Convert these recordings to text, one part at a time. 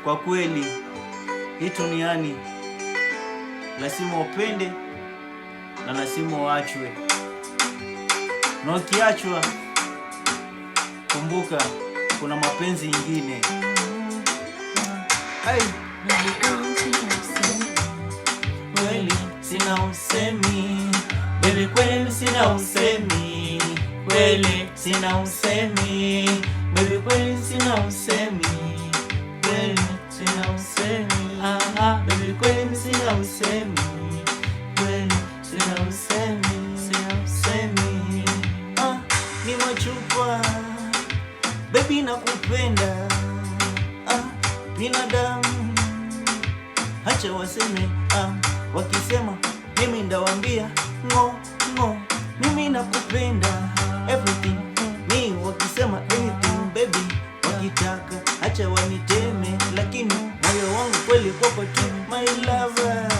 Kwa kweli hii duniani lazima upende na lazima uachwe, na ukiachwa kumbuka kuna mapenzi ingine. Hey. Kweli sina usemi, baby kweli sina usemi, kweli sina usemi, baby kweli sina usemi, kweli sina usemi, baby kweli sina usemi, kweli sina usemi, sina usemi. Ni machupa baby nakupenda, binadamu hacha waseme, wakisema mimi ndawambia ngo ngo, mimi nakupenda everything, mi wakisema anything baby, wakitaka hacha waniteme, lakini moyo wangu kweli kwako tu my lover.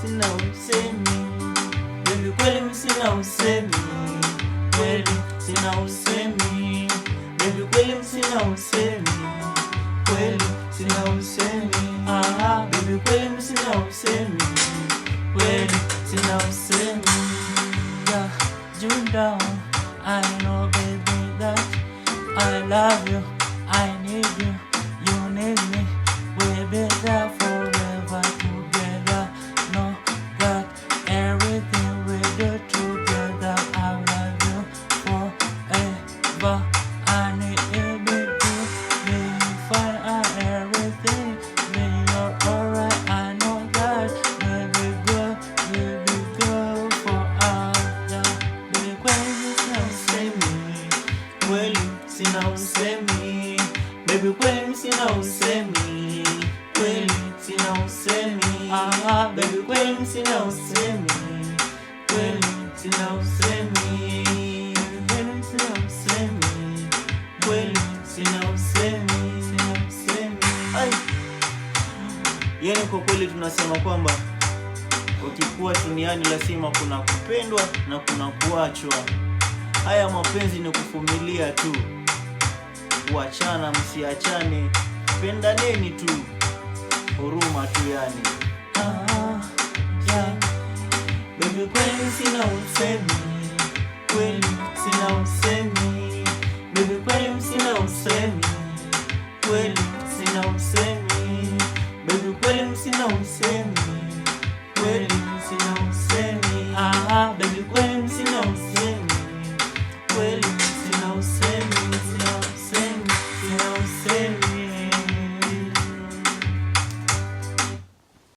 Sina usemi baby, kweli mi sina usemi, kweli sina usemi baby, kweli mi sina usemi, kweli sina usemi, baby kweli mi sina usemi, kweli sina usemi. Yeah, you know, I know baby that I love you, I need you, you need me, we'll be there forever together. No, that everything we do together, I love you forever. I need you, baby, be fine, everything, be alright. I know that, baby girl, for us. Baby, kweli sina usemi, kweli sina usemi, baby kweli sina usemi, kweli sina usemi, baby kweli sina usemi, kweli sina usemi, kweli sina usemi, kweli sina usemi, sina usemi. Yani kwa kweli tunasema kwamba ukikuwa duniani lazima kuna kupendwa na kuna kuachwa. Haya mapenzi ni kuvumilia tu, kuachana msiachane, pendaneni tu, huruma tu yani. Yeah. Baby kweli sina usemi, kweli sina usemi, baby kweli sina usemi,